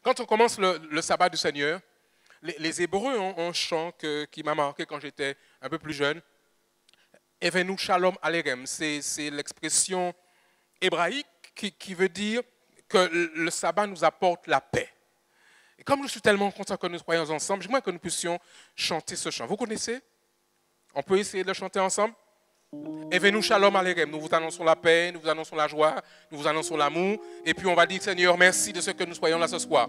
Quand on commence le sabbat du Seigneur, les Hébreux ont un chant qui m'a marqué quand j'étais un peu plus jeune. Evenu shalom alechem, c'est l'expression hébraïque qui veut dire que le sabbat nous apporte la paix. Et comme je suis tellement content que nous soyons ensemble, j'aimerais que nous puissions chanter ce chant. Vous connaissez? On peut essayer de le chanter ensemble? Evenu shalom alechem, nous vous annonçons la paix, nous vous annonçons la joie, nous vous annonçons l'amour. Et puis on va dire, Seigneur, merci de ce que nous soyons là ce soir.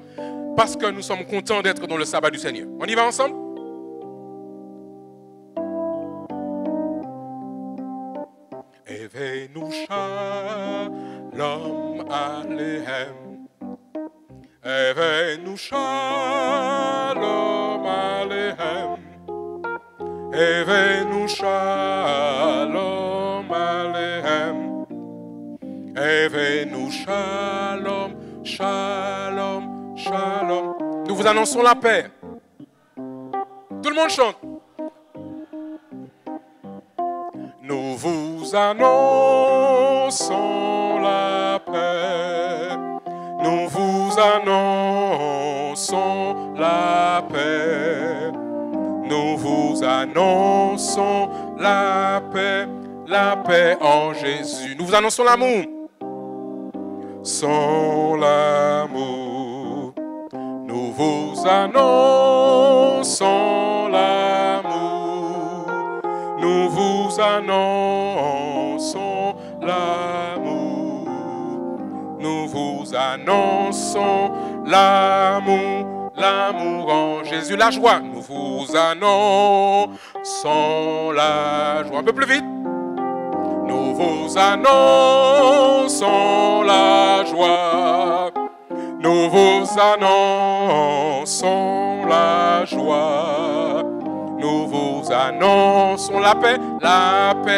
Parce que nous sommes contents d'être dans le sabbat du Seigneur. On y va ensemble? Evenu shalom alechem. Evenu shalom alechem. Evenu shalom alechem. Evenu shalom, shalom, shalom. Nous vous annonçons la paix. Tout le monde chante. Nous vous annonçons la paix. Nous vous annonçons la paix. Nous vous annonçons la paix en Jésus. Nous vous annonçons l'amour. Sans l'amour. Nous vous annonçons l'amour. Nous vous annonçons l'amour. Nous vous annonçons l'amour, l'amour en Jésus, la joie. Nous vous annonçons la joie. Un peu plus vite. Nous vous annonçons la joie. Nous vous annonçons la joie. Nous vous annonçons la paix,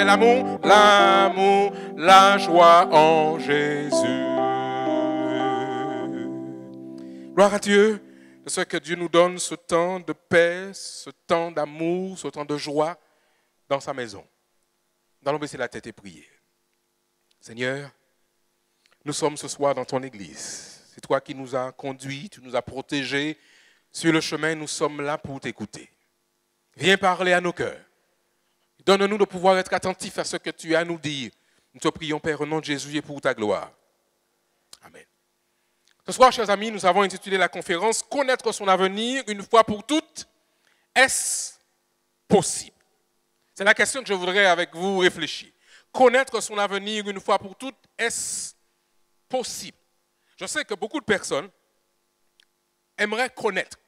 l'amour, l'amour, la joie en Jésus. Gloire à Dieu de ce que Dieu nous donne ce temps de paix, ce temps d'amour, ce temps de joie dans sa maison. Nous allons baisser la tête et prier. Seigneur, nous sommes ce soir dans ton église. C'est toi qui nous as conduits, tu nous as protégés. Sur le chemin, nous sommes là pour t'écouter. Viens parler à nos cœurs. Donne-nous de pouvoir être attentifs à ce que tu as à nous dire. Nous te prions, Père, au nom de Jésus et pour ta gloire. Amen. Ce soir, chers amis, nous avons intitulé la conférence « Connaître son avenir une fois pour toutes, est-ce possible ?» C'est la question que je voudrais avec vous réfléchir. Connaître son avenir une fois pour toutes, est-ce possible? Je sais que beaucoup de personnes aimeraient connaître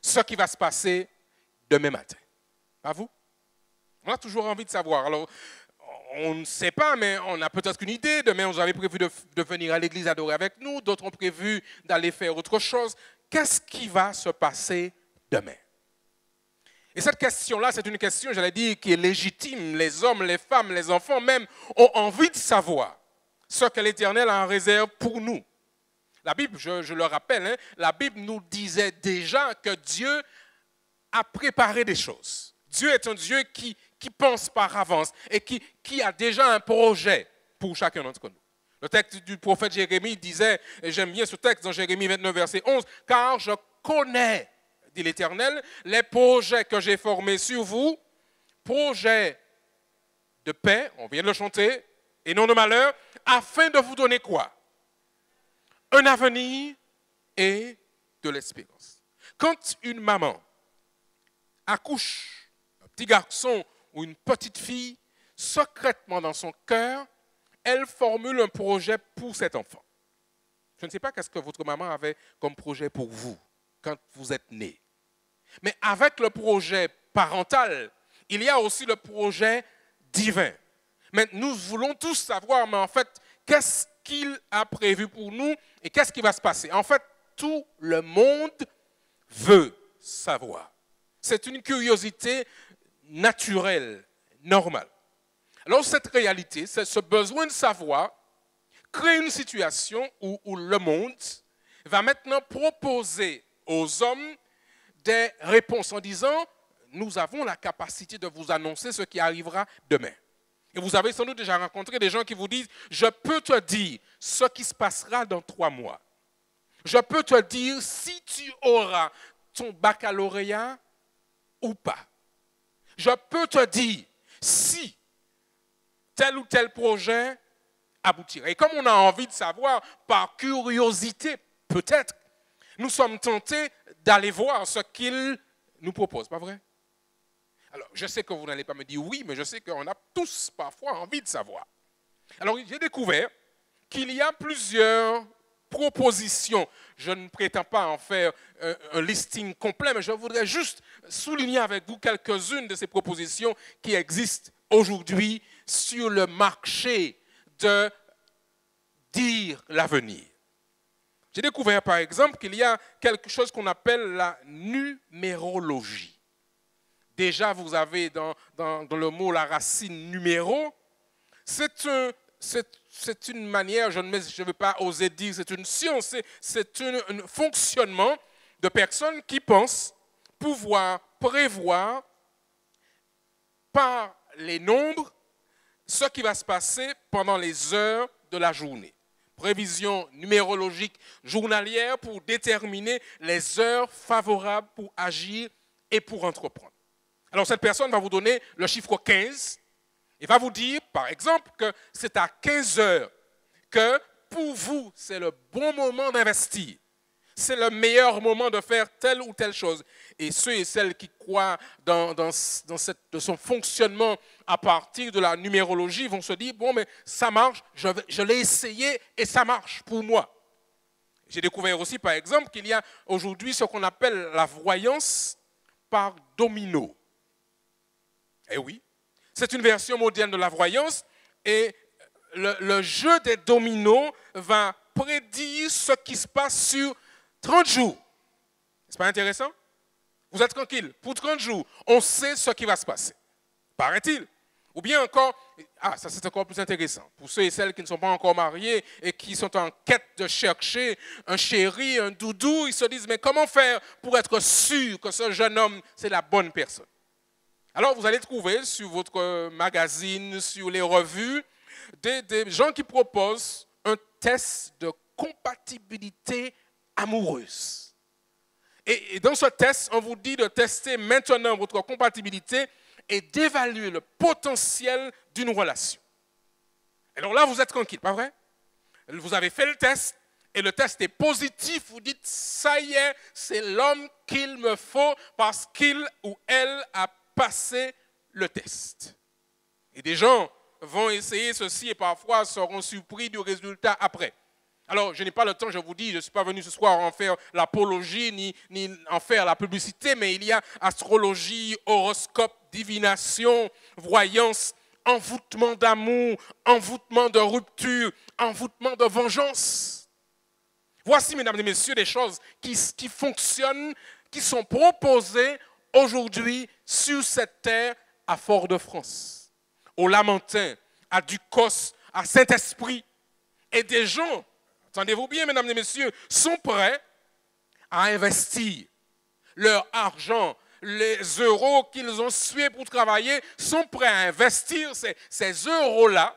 ce qui va se passer demain matin. Pas vous? On a toujours envie de savoir. Alors, on ne sait pas, mais on a peut-être une idée. Demain, vous avez prévu de venir à l'église adorer avec nous. D'autres ont prévu d'aller faire autre chose. Qu'est-ce qui va se passer demain? Et cette question-là, c'est une question, j'allais dire, qui est légitime. Les hommes, les femmes, les enfants même ont envie de savoir ce que l'Éternel a en réserve pour nous. La Bible, je le rappelle, la Bible nous disait déjà que Dieu a préparé des choses. Dieu est un Dieu qui pense par avance et qui a déjà un projet pour chacun d'entre nous. Le texte du prophète Jérémie disait, et j'aime bien ce texte dans Jérémie 29, verset 11, « Car je connais, dit l'Éternel, les projets que j'ai formés sur vous, projets de paix, on vient de le chanter, et non de malheur, afin de vous donner quoi? Un avenir et de l'espérance. » Quand une maman accouche un petit garçon ou une petite fille, secrètement dans son cœur, elle formule un projet pour cet enfant. Je ne sais pas qu'est-ce que votre maman avait comme projet pour vous quand vous êtes né. Mais avec le projet parental, il y a aussi le projet divin. Mais nous voulons tous savoir, mais en fait, qu'est-ce qu'il a prévu pour nous et qu'est-ce qui va se passer? En fait, tout le monde veut savoir. C'est une curiosité naturelle, normale. Alors cette réalité, ce besoin de savoir, crée une situation où le monde va maintenant proposer aux hommes des réponses en disant « Nous avons la capacité de vous annoncer ce qui arrivera demain. » Et vous avez sans doute déjà rencontré des gens qui vous disent « Je peux te dire ce qui se passera dans 3 mois. Je peux te dire si tu auras ton baccalauréat ou pas. Je peux te dire si tel ou tel projet aboutira. Et comme on a envie de savoir, par curiosité peut-être, nous sommes tentés d'aller voir ce qu'il nous propose, pas vrai? Alors, je sais que vous n'allez pas me dire oui, mais je sais qu'on a tous parfois envie de savoir. Alors, j'ai découvert qu'il y a plusieurs propositions. Je ne prétends pas en faire un listing complet, mais je voudrais juste souligner avec vous quelques-unes de ces propositions qui existent aujourd'hui sur le marché de dire l'avenir. J'ai découvert par exemple qu'il y a quelque chose qu'on appelle la numérologie. Déjà, vous avez dans le mot la racine numéro. C'est une manière, je ne vais pas oser dire, c'est une science, c'est un fonctionnement de personnes qui pensent pouvoir prévoir par les nombres ce qui va se passer pendant les heures de la journée. Prévision numérologique journalière pour déterminer les heures favorables pour agir et pour entreprendre. Alors cette personne va vous donner le chiffre 15 et va vous dire, par exemple, que c'est à 15 heures que pour vous, c'est le bon moment d'investir. C'est le meilleur moment de faire telle ou telle chose. Et ceux et celles qui croient dans son fonctionnement à partir de la numérologie vont se dire, bon, mais ça marche, je l'ai essayé et ça marche pour moi. J'ai découvert aussi, par exemple, qu'il y a aujourd'hui ce qu'on appelle la voyance par domino. Eh oui, c'est une version moderne de la voyance et le jeu des dominos va prédire ce qui se passe sur 30 jours. C'est pas intéressant? Vous êtes tranquille. Pour 30 jours, on sait ce qui va se passer. Paraît-il. Ou bien encore, ça c'est encore plus intéressant. Pour ceux et celles qui ne sont pas encore mariés et qui sont en quête de chercher un chéri, un doudou, ils se disent, mais comment faire pour être sûr que ce jeune homme, c'est la bonne personne? Alors vous allez trouver sur votre magazine, sur les revues, des gens qui proposent un test de compatibilité amoureuse. Et dans ce test, on vous dit de tester maintenant votre compatibilité et d'évaluer le potentiel d'une relation. Alors là, vous êtes tranquille, pas vrai? Vous avez fait le test et le test est positif. Vous dites, ça y est, c'est l'homme qu'il me faut parce qu'il ou elle a passé le test. Et des gens vont essayer ceci et parfois seront surpris du résultat après. Alors, je n'ai pas le temps, je vous dis, je ne suis pas venu ce soir en faire l'apologie ni en faire la publicité, mais il y a astrologie, horoscope, divination, voyance, envoûtement d'amour, envoûtement de rupture, envoûtement de vengeance. Voici, mesdames et messieurs, des choses qui fonctionnent, qui sont proposées aujourd'hui sur cette terre à Fort-de-France, au Lamentin, à Ducos, à Saint-Esprit. Et des gens, entendez-vous bien, mesdames et messieurs, sont prêts à investir leur argent, les euros qu'ils ont sués pour travailler, sont prêts à investir ces euros-là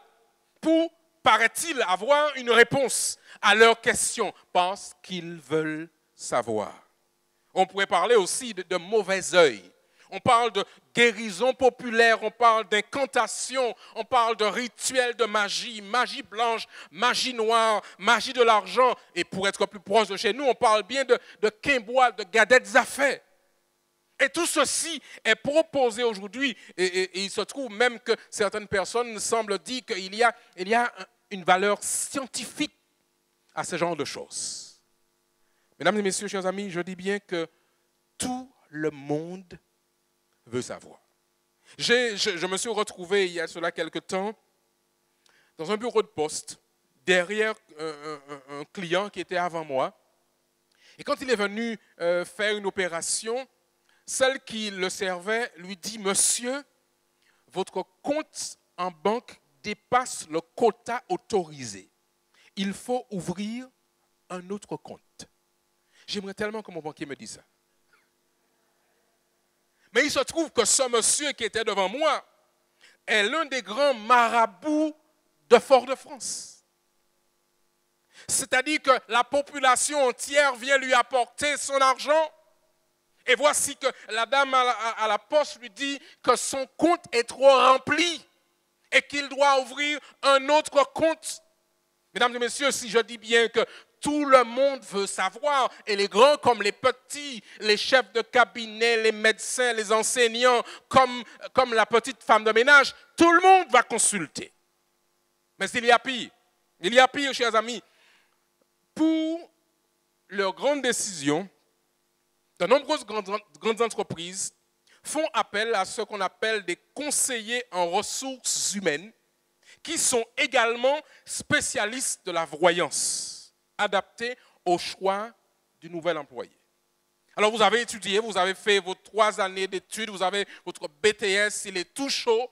pour, paraît-il, avoir une réponse à leurs questions parce qu'ils veulent savoir. On pourrait parler aussi de mauvais œil. On parle de guérison populaire, on parle d'incantation, on parle de rituels de magie, magie blanche, magie noire, magie de l'argent. Et pour être plus proche de chez nous, on parle bien de quimbois, de gadettes affaires. Et tout ceci est proposé aujourd'hui. Et il se trouve même que certaines personnes semblent dire qu'il y a une valeur scientifique à ce genre de choses. Mesdames et messieurs, chers amis, je dis bien que tout le monde veut savoir. Je me suis retrouvé il y a cela quelque temps dans un bureau de poste derrière un client qui était avant moi. Et quand il est venu faire une opération, celle qui le servait lui dit « Monsieur, votre compte en banque dépasse le quota autorisé. Il faut ouvrir un autre compte. » J'aimerais tellement que mon banquier me dise ça. Mais il se trouve que ce monsieur qui était devant moi est l'un des grands marabouts de Fort-de-France. C'est-à-dire que la population entière vient lui apporter son argent. Et voici que la dame à la poste lui dit que son compte est trop rempli et qu'il doit ouvrir un autre compte. Mesdames et messieurs, si je dis bien que tout le monde veut savoir, et les grands comme les petits, les chefs de cabinet, les médecins, les enseignants, comme la petite femme de ménage, tout le monde va consulter. Mais il y a pire. Il y a pire, chers amis. Pour leurs grandes décisions, de nombreuses grandes entreprises font appel à ce qu'on appelle des conseillers en ressources humaines qui sont également spécialistes de la voyance, adaptés au choix du nouvel employé. Alors vous avez étudié, vous avez fait vos 3 années d'études, vous avez votre BTS, il est tout chaud,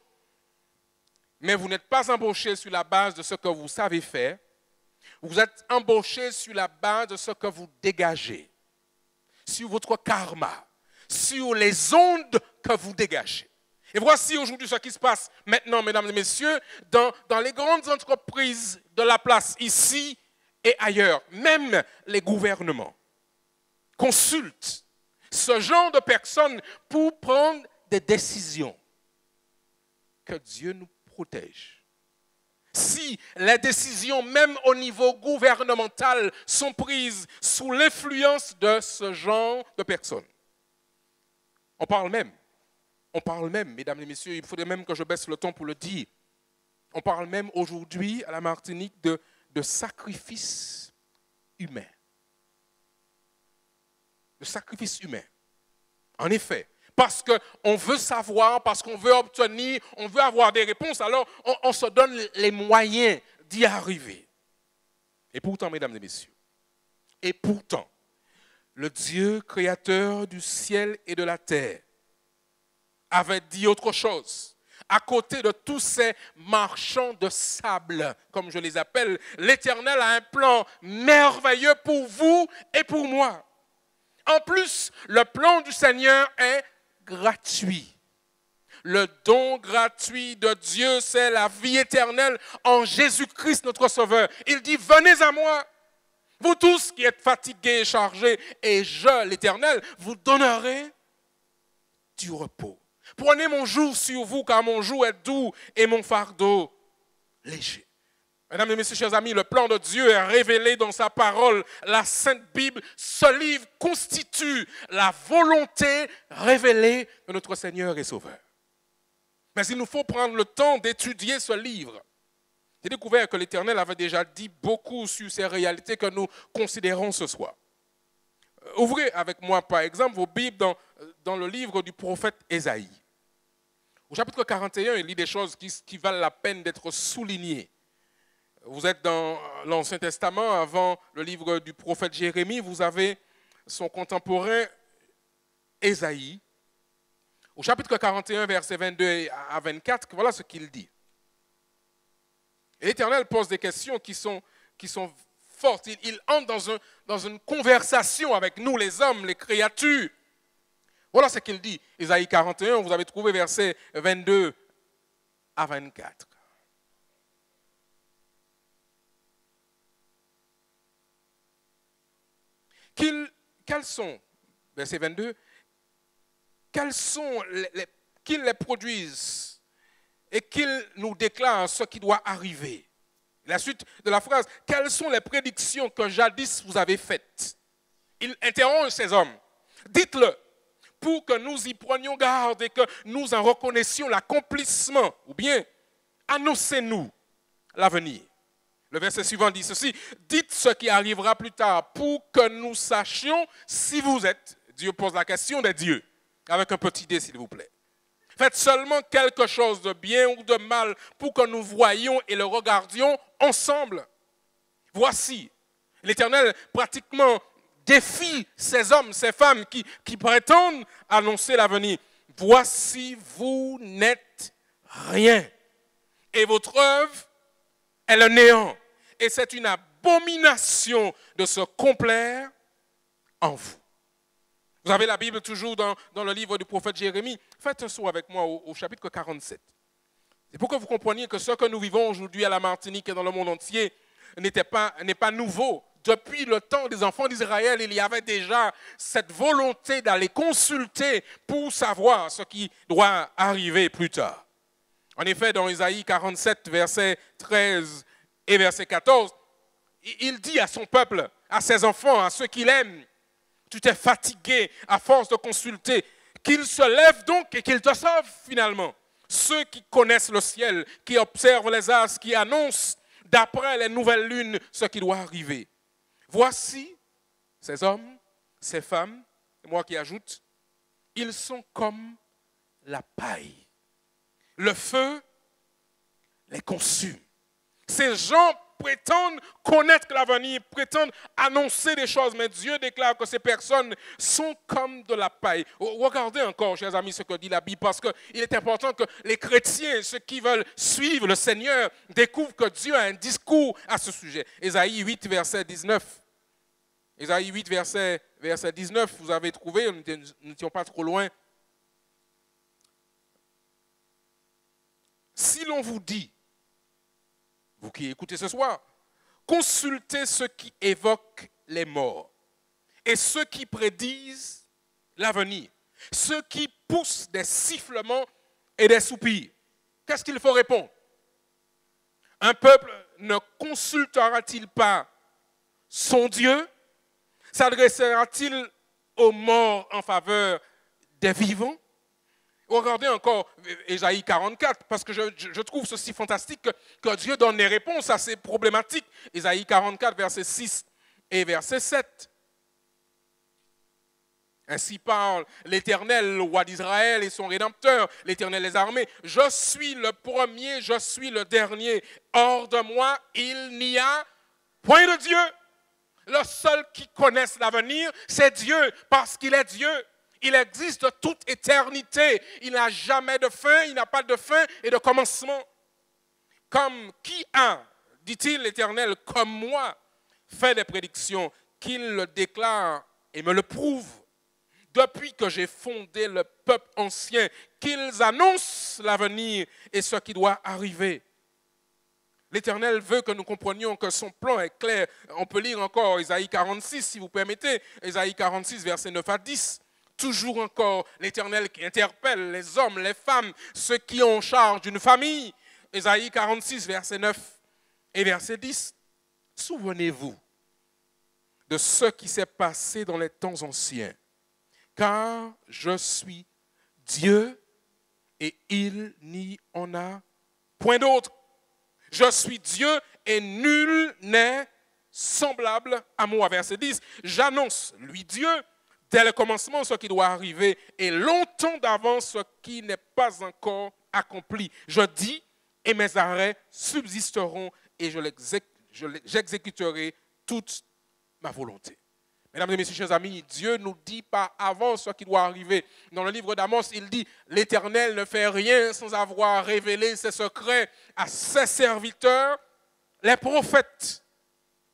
mais vous n'êtes pas embauché sur la base de ce que vous savez faire, vous êtes embauché sur la base de ce que vous dégagez, sur votre karma, sur les ondes que vous dégagez. Et voici aujourd'hui ce qui se passe maintenant, mesdames et messieurs, dans les grandes entreprises de la place, ici et ailleurs. Même les gouvernements consultent ce genre de personnes pour prendre des décisions. Que Dieu nous protège. Si les décisions, même au niveau gouvernemental, sont prises sous l'influence de ce genre de personnes. On parle même, mesdames et messieurs, il faudrait même que je baisse le ton pour le dire. On parle même aujourd'hui à la Martinique de sacrifice humain. De sacrifice humain. En effet, parce qu'on veut savoir, parce qu'on veut obtenir, on veut avoir des réponses, alors on se donne les moyens d'y arriver. Et pourtant, mesdames et messieurs, et pourtant, le Dieu créateur du ciel et de la terre avait dit autre chose. À côté de tous ces marchands de sable, comme je les appelle, l'Éternel a un plan merveilleux pour vous et pour moi. En plus, le plan du Seigneur est gratuit. Le don gratuit de Dieu, c'est la vie éternelle en Jésus-Christ, notre Sauveur. Il dit, venez à moi, vous tous qui êtes fatigués et chargés, et je, l'Éternel, vous donnerai du repos. Prenez mon joug sur vous, car mon joug est doux et mon fardeau léger. Mesdames et messieurs, chers amis, le plan de Dieu est révélé dans sa parole. La Sainte Bible, ce livre constitue la volonté révélée de notre Seigneur et Sauveur. Mais il nous faut prendre le temps d'étudier ce livre. J'ai découvert que l'Éternel avait déjà dit beaucoup sur ces réalités que nous considérons ce soir. Ouvrez avec moi, par exemple, vos Bibles dans le livre du prophète Ésaïe. Au chapitre 41, il lit des choses qui valent la peine d'être soulignées. Vous êtes dans l'Ancien Testament, avant le livre du prophète Jérémie, vous avez son contemporain Ésaïe. Au chapitre 41, versets 22 à 24, voilà ce qu'il dit. Et l'Éternel pose des questions qui sont fortes. Il entre dans une conversation avec nous, les hommes, les créatures. Voilà ce qu'il dit. Ésaïe 41, vous avez trouvé versets 22 à 24. Quels sont, verset 22, qu'ils les produisent et qu'ils nous déclarent ce qui doit arriver. La suite de la phrase, quelles sont les prédictions que jadis vous avez faites? Il interroge ces hommes. Dites-le pour que nous y prenions garde et que nous en reconnaissions l'accomplissement. Ou bien, annoncez-nous l'avenir. Le verset suivant dit ceci, dites ce qui arrivera plus tard pour que nous sachions si vous êtes, Dieu pose la question des dieux, avec un petit dé s'il vous plaît. Faites seulement quelque chose de bien ou de mal pour que nous voyions et le regardions ensemble. Voici, l'Éternel pratiquement défie ces hommes, ces femmes qui prétendent annoncer l'avenir. Voici, vous n'êtes rien et votre œuvre est le néant. Et c'est une abomination de se complaire en vous. Vous avez la Bible toujours dans le livre du prophète Jérémie. Faites un saut avec moi au chapitre 47. C'est pour que vous compreniez que ce que nous vivons aujourd'hui à la Martinique et dans le monde entier, n'est pas nouveau. Depuis le temps des enfants d'Israël, il y avait déjà cette volonté d'aller consulter pour savoir ce qui doit arriver plus tard. En effet, dans Isaïe 47, verset 13 et verset 14, il dit à son peuple, à ses enfants, à ceux qu'il aime, tu t'es fatigué à force de consulter, qu'ils se lèvent donc et qu'ils te sauvent finalement. Ceux qui connaissent le ciel, qui observent les astres, qui annoncent d'après les nouvelles lunes ce qui doit arriver. Voici ces hommes, ces femmes, et moi qui ajoute, ils sont comme la paille. Le feu les consume. Ces gens prétendent connaître l'avenir, prétendent annoncer des choses, mais Dieu déclare que ces personnes sont comme de la paille. Regardez encore, chers amis, ce que dit la Bible, parce qu'il est important que les chrétiens, ceux qui veulent suivre le Seigneur, découvrent que Dieu a un discours à ce sujet. Ésaïe 8, verset 19. Ésaïe 8, verset 19, vous avez trouvé, nous n'étions pas trop loin. Si l'on vous dit, vous qui écoutez ce soir, consultez ceux qui évoquent les morts et ceux qui prédisent l'avenir, ceux qui poussent des sifflements et des soupirs. Qu'est-ce qu'il faut répondre? Un peuple ne consultera-t-il pas son Dieu? S'adressera-t-il aux morts en faveur des vivants? Regardez encore Ésaïe 44, parce que je trouve ceci fantastique que Dieu donne les réponses à ces problématiques. Ésaïe 44, verset 6 et verset 7. Ainsi parle l'Éternel, le roi d'Israël et son Rédempteur, l'Éternel des armées. Je suis le premier, je suis le dernier. Hors de moi, il n'y a point de Dieu. Le seul qui connaisse l'avenir, c'est Dieu, parce qu'il est Dieu. Il existe de toute éternité. Il n'a jamais de fin, il n'a pas de fin et de commencement. Comme qui a, dit-il l'Éternel, comme moi, fait des prédictions, qu'il le déclare et me le prouve. Depuis que j'ai fondé le peuple ancien, qu'ils annoncent l'avenir et ce qui doit arriver. L'Éternel veut que nous comprenions que son plan est clair. On peut lire encore Ésaïe 46, si vous permettez. Ésaïe 46, versets 9 à 10. Toujours encore l'Éternel qui interpelle les hommes, les femmes, ceux qui ont charge d'une famille. Ésaïe 46, verset 9 et verset 10. Souvenez-vous de ce qui s'est passé dans les temps anciens. Car je suis Dieu et il n'y en a point d'autre. Je suis Dieu et nul n'est semblable à moi. Verset 10. J'annonce, lui Dieu, dès le commencement ce qui doit arriver et longtemps d'avance ce qui n'est pas encore accompli. Je dis et mes arrêts subsisteront et j'exécuterai toute ma volonté. Mesdames et messieurs, chers amis, Dieu nous dit par avance ce qui doit arriver. Dans le livre d'Amos, il dit « L'Éternel ne fait rien sans avoir révélé ses secrets à ses serviteurs, les prophètes. »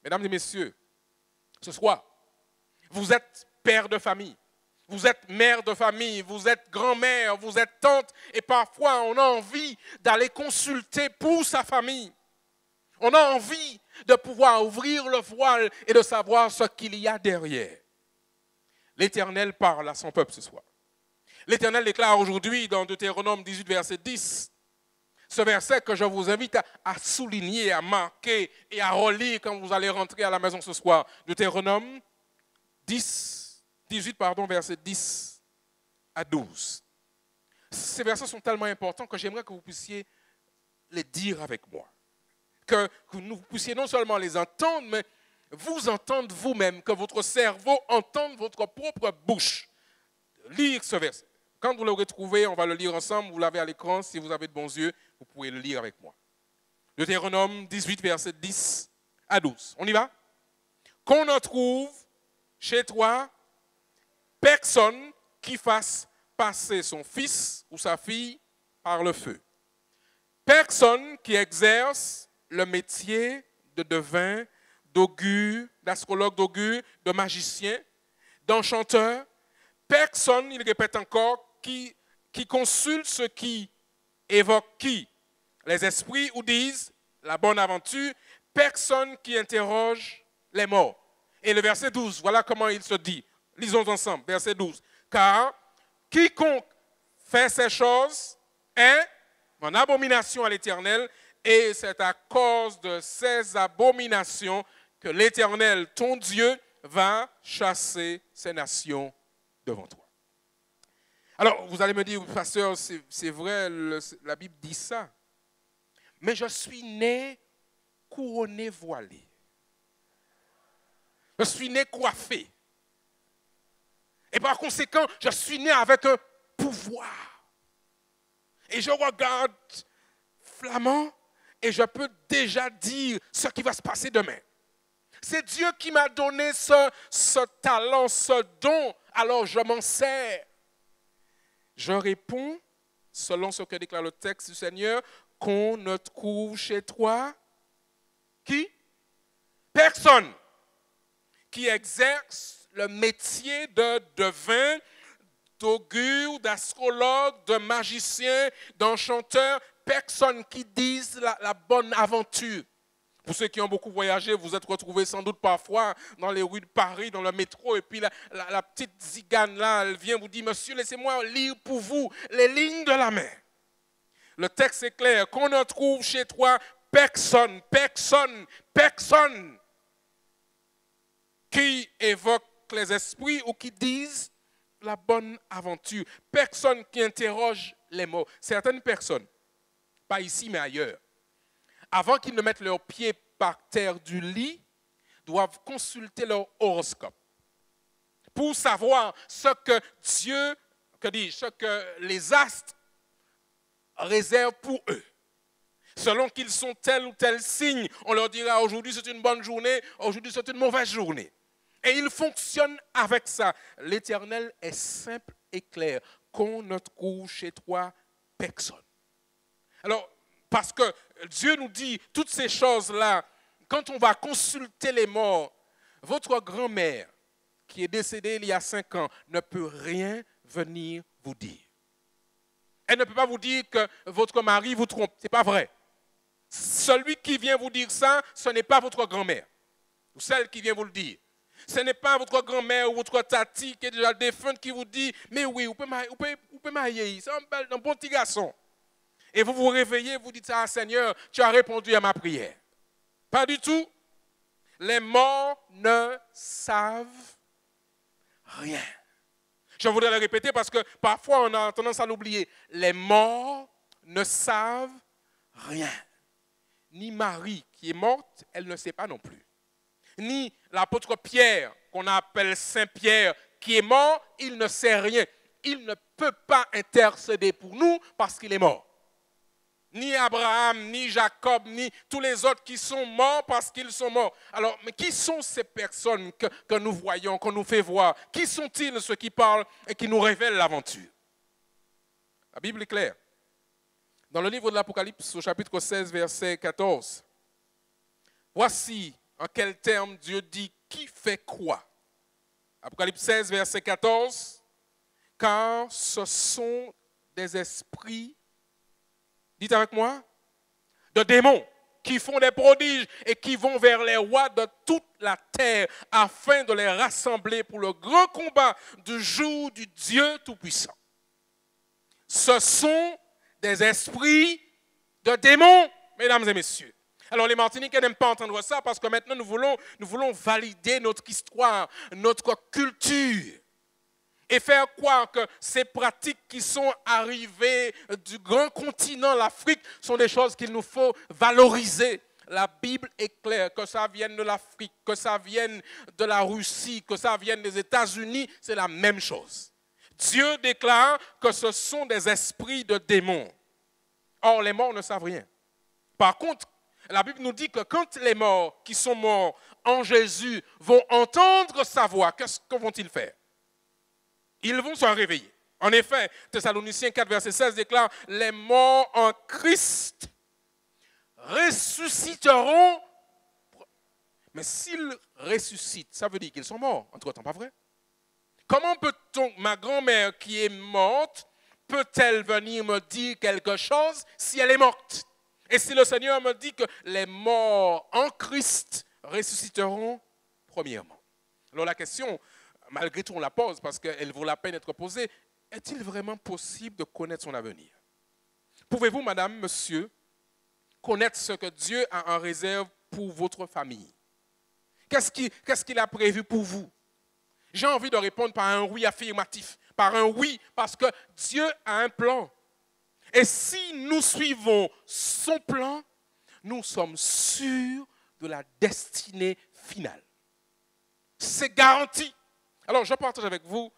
Mesdames et messieurs, ce soir, vous êtes père de famille, vous êtes mère de famille, vous êtes grand-mère, vous êtes tante, et parfois on a envie d'aller consulter pour sa famille. On a envie de pouvoir ouvrir le voile et de savoir ce qu'il y a derrière. L'Éternel parle à son peuple ce soir. L'Éternel déclare aujourd'hui dans Deutéronome 18, verset 10, ce verset que je vous invite à souligner, à marquer et à relire quand vous allez rentrer à la maison ce soir. Deutéronome 18, verset 10 à 12. Ces versets sont tellement importants que j'aimerais que vous puissiez les dire avec moi. Que nous puissiez non seulement les entendre, mais vous entendre vous-même, que votre cerveau entende votre propre bouche. Lire ce verset. Quand vous l'aurez trouvé, on va le lire ensemble, vous l'avez à l'écran, si vous avez de bons yeux, vous pouvez le lire avec moi. Deutéronome 18, verset 10 à 12. On y va? Qu'on en trouve chez toi personne qui fasse passer son fils ou sa fille par le feu. Personne qui exerce le métier de devin, d'augure, d'astrologue d'augure, de magicien, d'enchanteur. Personne, il répète encore, qui consulte ceux qui évoquent qui? Les esprits ou disent la bonne aventure. personne qui interroge les morts. Et le verset 12, voilà comment il se dit. Lisons ensemble, verset 12. Car quiconque fait ces choses est en abomination à l'Éternel, et c'est à cause de ces abominations que l'Éternel, ton Dieu, va chasser ces nations devant toi. Alors, vous allez me dire, pasteur, c'est vrai, la Bible dit ça. Mais je suis né couronné voilé. Je suis né coiffé. Et par conséquent, je suis né avec un pouvoir. Et je regarde Flamand et je peux déjà dire ce qui va se passer demain. C'est Dieu qui m'a donné ce talent, ce don, alors je m'en sers. Je réponds, selon ce que déclare le texte du Seigneur, qu'on ne trouve chez toi qui? Personne qui exerce le métier de devin, d'augure, d'astrologue, de magicien, d'enchanteur, personne qui dise la bonne aventure. Pour ceux qui ont beaucoup voyagé, vous êtes retrouvés sans doute parfois dans les rues de Paris, dans le métro, et puis la petite zigane là, elle vient vous dire, monsieur, laissez-moi lire pour vous les lignes de la main. Le texte est clair, qu'on ne trouve chez toi personne qui évoque les esprits ou qui disent la bonne aventure. Personne qui interroge les mots. Certaines personnes, pas ici mais ailleurs, avant qu'ils ne mettent leurs pieds par terre du lit, doivent consulter leur horoscope pour savoir ce que Dieu, ce que les astres réservent pour eux. Selon qu'ils sont tel ou tel signe, on leur dira aujourd'hui c'est une bonne journée, aujourd'hui c'est une mauvaise journée. Et ils fonctionnent avec ça. L'Éternel est simple et clair. Qu'on ne trouve chez toi personne. Alors, parce que Dieu nous dit toutes ces choses-là, quand on va consulter les morts, votre grand-mère, qui est décédée il y a 5 ans, ne peut rien venir vous dire. Elle ne peut pas vous dire que votre mari vous trompe. Ce n'est pas vrai. Celui qui vient vous dire ça, ce n'est pas votre grand-mère, ou celle qui vient vous le dire. Ce n'est pas votre grand-mère ou votre tati qui est déjà défunte qui vous dit « Mais oui, vous pouvez marier, c'est un bon petit garçon. » Et vous vous réveillez, vous dites « Ah Seigneur, tu as répondu à ma prière. » Pas du tout. Les morts ne savent rien. Je voudrais le répéter parce que parfois on a tendance à l'oublier. Les morts ne savent rien. Ni Marie qui est morte, elle ne sait pas non plus. Ni l'apôtre Pierre, qu'on appelle Saint Pierre, qui est mort, il ne sait rien. Il ne peut pas intercéder pour nous parce qu'il est mort. Ni Abraham, ni Jacob, ni tous les autres qui sont morts parce qu'ils sont morts. Alors, mais qui sont ces personnes que nous voyons, qu'on nous fait voir? Qui sont-ils ceux qui parlent et qui nous révèlent l'aventure? La Bible est claire. Dans le livre de l'Apocalypse, au chapitre 16, verset 14, voici en quels termes Dieu dit qui fait quoi. Apocalypse 16, verset 14, car ce sont des esprits, dites avec moi, de démons qui font des prodiges et qui vont vers les rois de toute la terre afin de les rassembler pour le grand combat du jour du Dieu Tout-Puissant. Ce sont des esprits de démons, mesdames et messieurs. Alors les Martiniquais n'aiment pas entendre ça parce que maintenant nous voulons valider notre histoire, notre culture et faire croire que ces pratiques qui sont arrivées du grand continent, l'Afrique, sont des choses qu'il nous faut valoriser. La Bible est claire, que ça vienne de l'Afrique, que ça vienne de la Russie, que ça vienne des États-Unis, c'est la même chose. Dieu déclare que ce sont des esprits de démons. Or, les morts ne savent rien. Par contre, la Bible nous dit que quand les morts qui sont morts en Jésus vont entendre sa voix, que vont-ils faire? Ils vont se réveiller. En effet, Thessaloniciens 4, verset 16 déclare « Les morts en Christ ressusciteront. » Mais s'ils ressuscitent, ça veut dire qu'ils sont morts. Entre-temps, pas vrai? Comment peut-on, ma grand-mère qui est morte, peut-elle venir me dire quelque chose si elle est morte? Et si le Seigneur me dit que les morts en Christ ressusciteront premièrement. Alors la question, malgré tout on la pose parce qu'elle vaut la peine d'être posée, est-il vraiment possible de connaître son avenir? Pouvez-vous, madame, monsieur, connaître ce que Dieu a en réserve pour votre famille? Qu'est-ce qu'il a prévu pour vous? J'ai envie de répondre par un oui affirmatif, par un oui, parce que Dieu a un plan. Et si nous suivons son plan, nous sommes sûrs de la destinée finale. C'est garanti. Alors, je partage avec vous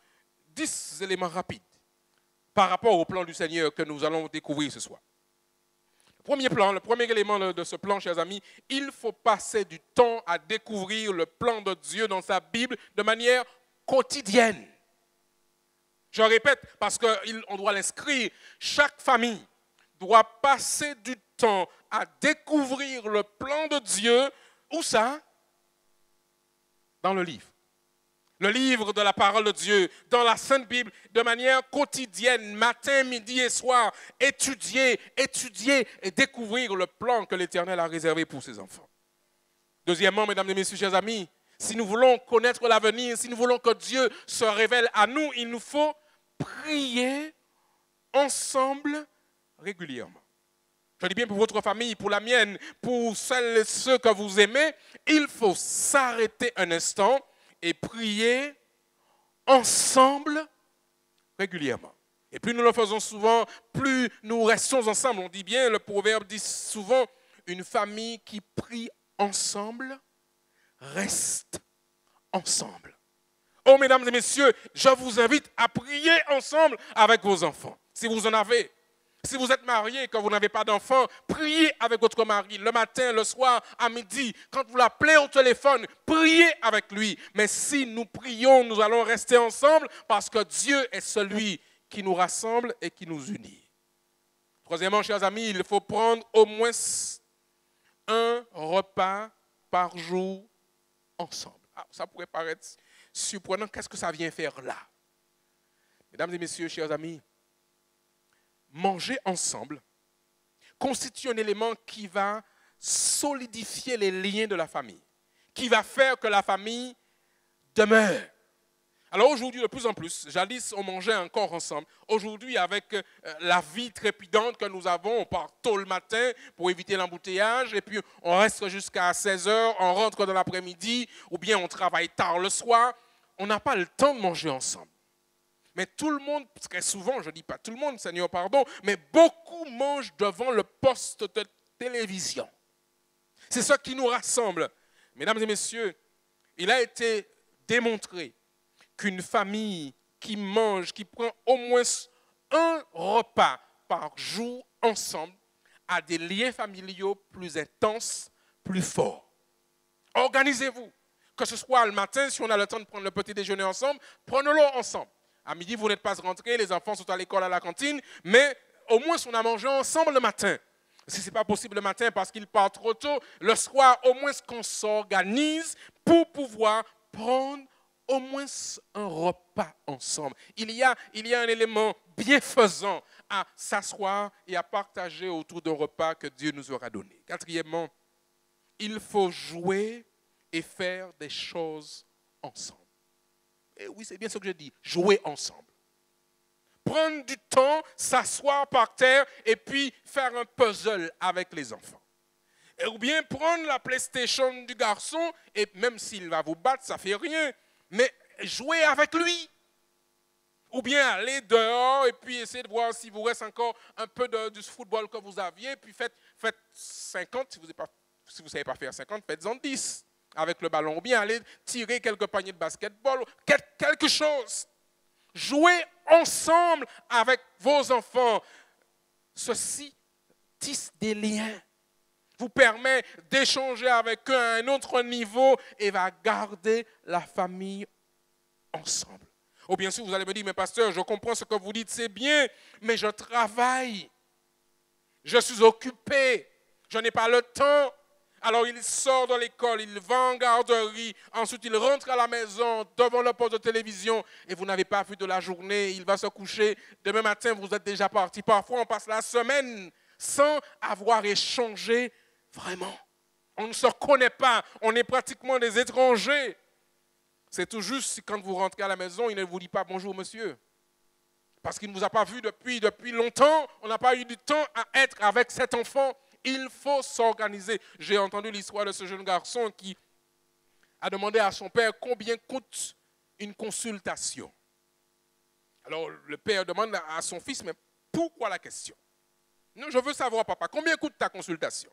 10 éléments rapides par rapport au plan du Seigneur que nous allons découvrir ce soir. Le premier élément de ce plan, chers amis, il faut passer du temps à découvrir le plan de Dieu dans sa Bible de manière quotidienne. Je répète, parce qu'on doit l'inscrire, chaque famille doit passer du temps à découvrir le plan de Dieu. Où ça? Dans le livre. Le livre de la parole de Dieu, dans la Sainte Bible, de manière quotidienne, matin, midi et soir, étudier et découvrir le plan que l'Éternel a réservé pour ses enfants. Deuxièmement, mesdames et messieurs, chers amis, si nous voulons connaître l'avenir, si nous voulons que Dieu se révèle à nous, il nous faut prier ensemble régulièrement. Je dis bien pour votre famille, pour la mienne, pour celles et ceux que vous aimez, il faut s'arrêter un instant et prier ensemble régulièrement. Et plus nous le faisons souvent, plus nous restons ensemble. On dit bien, le proverbe dit souvent, une famille qui prie ensemble reste ensemble. Oh, mesdames et messieurs, je vous invite à prier ensemble avec vos enfants, si vous en avez. Si vous êtes marié et que vous n'avez pas d'enfants, priez avec votre mari le matin, le soir, à midi. Quand vous l'appelez au téléphone, priez avec lui. Mais si nous prions, nous allons rester ensemble parce que Dieu est celui qui nous rassemble et qui nous unit. Troisièmement, chers amis, il faut prendre au moins un repas par jour ensemble. Ça pourrait paraître surprenant. Qu'est-ce que ça vient faire là? Mesdames et messieurs, chers amis, manger ensemble constitue un élément qui va solidifier les liens de la famille, qui va faire que la famille demeure. Alors aujourd'hui, de plus en plus, jadis on mangeait encore ensemble. Aujourd'hui, avec la vie trépidante que nous avons, on part tôt le matin pour éviter l'embouteillage et puis on reste jusqu'à 16h, on rentre dans l'après-midi ou bien on travaille tard le soir. On n'a pas le temps de manger ensemble. Mais tout le monde, très souvent, je ne dis pas tout le monde, Seigneur, pardon, mais beaucoup mangent devant le poste de télévision. C'est ça qui nous rassemble. Mesdames et messieurs, il a été démontré qu'une famille qui mange, qui prend au moins un repas par jour ensemble, a des liens familiaux plus intenses, plus forts. Organisez-vous. Que ce soit le matin, si on a le temps de prendre le petit déjeuner ensemble, prenons-le ensemble. À midi, vous n'êtes pas rentrés, les enfants sont à l'école, à la cantine, mais au moins on a mangé ensemble le matin. Si ce n'est pas possible le matin parce qu'il part trop tôt, le soir, au moins qu'on s'organise pour pouvoir prendre au moins un repas ensemble. Il y a un élément bienfaisant à s'asseoir et à partager autour d'un repas que Dieu nous aura donné. Quatrièmement, il faut jouer et faire des choses ensemble. Et oui, c'est bien ce que je dis, jouer ensemble. Prendre du temps, s'asseoir par terre et puis faire un puzzle avec les enfants. Ou bien prendre la PlayStation du garçon et même s'il va vous battre, ça ne fait rien, mais jouer avec lui. Ou bien aller dehors et puis essayer de voir s'il vous reste encore un peu du football que vous aviez, puis faites 50, si vous ne savez pas faire 50, faites-en 10. Avec le ballon, ou bien aller tirer quelques paniers de basketball, quelque chose. Jouez ensemble avec vos enfants. Ceci tisse des liens, vous permet d'échanger avec eux à un autre niveau et va garder la famille ensemble. Ou bien sûr, vous allez me dire, mais pasteur, je comprends ce que vous dites, c'est bien, mais je travaille, je suis occupé, je n'ai pas le temps. Alors il sort de l'école, il va en garderie, ensuite il rentre à la maison devant le poste de télévision et vous n'avez pas vu de la journée, il va se coucher. Demain matin, vous êtes déjà parti. Parfois, on passe la semaine sans avoir échangé vraiment. On ne se connaît pas, on est pratiquement des étrangers. C'est tout juste si quand vous rentrez à la maison, il ne vous dit pas bonjour monsieur. Parce qu'il ne vous a pas vu depuis longtemps, on n'a pas eu du temps à être avec cet enfant. Il faut s'organiser. J'ai entendu l'histoire de ce jeune garçon qui a demandé à son père combien coûte une consultation. Alors le père demande à son fils, mais pourquoi la question? Non, je veux savoir, papa, combien coûte ta consultation?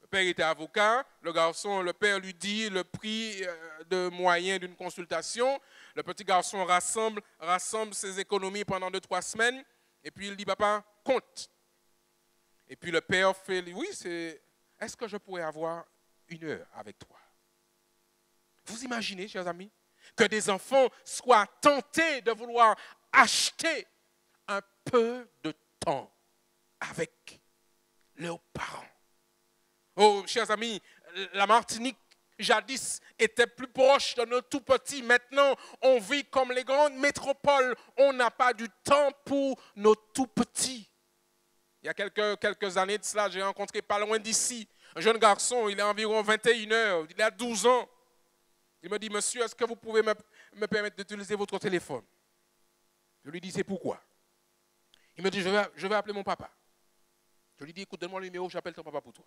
Le père était avocat, le père lui dit le prix de moyen d'une consultation. Le petit garçon rassemble ses économies pendant 2-3 semaines. Et puis il dit, papa, compte. Et puis le père fait, oui, est-ce que je pourrais avoir 1 heure avec toi? Vous imaginez, chers amis, que des enfants soient tentés de vouloir acheter un peu de temps avec leurs parents. Oh, chers amis, la Martinique, jadis, était plus proche de nos tout petits. Maintenant, on vit comme les grandes métropoles. On n'a pas du temps pour nos tout petits. Il y a quelques années de cela, j'ai rencontré pas loin d'ici un jeune garçon, il a environ 21 heures, il a 12 ans. Il me dit, monsieur, est-ce que vous pouvez me permettre d'utiliser votre téléphone? Je lui dis, c'est pourquoi? Il me dit, je vais appeler mon papa. Je lui dis, écoute, donne-moi le numéro, j'appelle ton papa pour toi.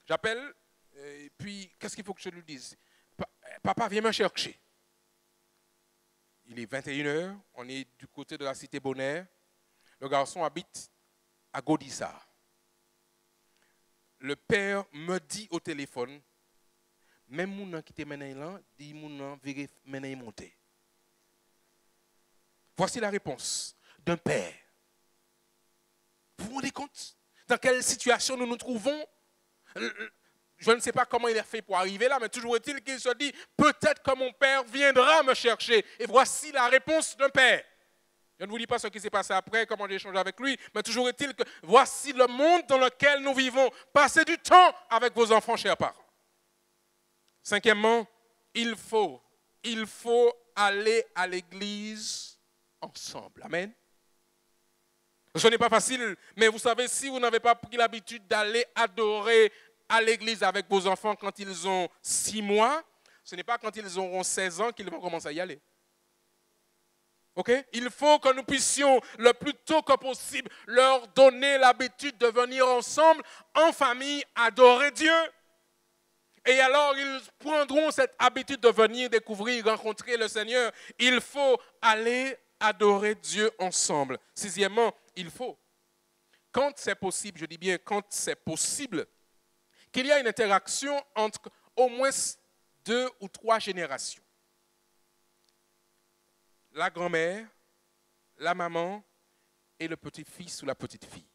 J'appelle, et puis, qu'est-ce qu'il faut que je lui dise? Papa, viens me chercher. Il est 21 heures, on est du côté de la cité Bonaire. Le garçon habite à Godissa. Le père me dit au téléphone, même mon qui était mené là, dit mon viré mené monter. Voici la réponse d'un père. Vous vous rendez compte dans quelle situation nous nous trouvons? Je ne sais pas comment il a fait pour arriver là, mais toujours est-il qu'il se dit, peut-être que mon père viendra me chercher. Et voici la réponse d'un père. Je ne vous dis pas ce qui s'est passé après, comment j'ai échangé avec lui, mais toujours est-il que voici le monde dans lequel nous vivons. Passez du temps avec vos enfants, chers parents. Cinquièmement, il faut aller à l'église ensemble. Amen. Ce n'est pas facile, mais vous savez, si vous n'avez pas pris l'habitude d'aller adorer à l'église avec vos enfants quand ils ont 6 mois, ce n'est pas quand ils auront 16 ans qu'ils vont commencer à y aller. Ok? Il faut que nous puissions le plus tôt que possible leur donner l'habitude de venir ensemble en famille adorer Dieu. Et alors ils prendront cette habitude de venir découvrir, rencontrer le Seigneur. Il faut aller adorer Dieu ensemble. Sixièmement, il faut, quand c'est possible, je dis bien quand c'est possible, qu'il y a une interaction entre au moins 2 ou 3 générations. La grand-mère, la maman et le petit-fils ou la petite-fille.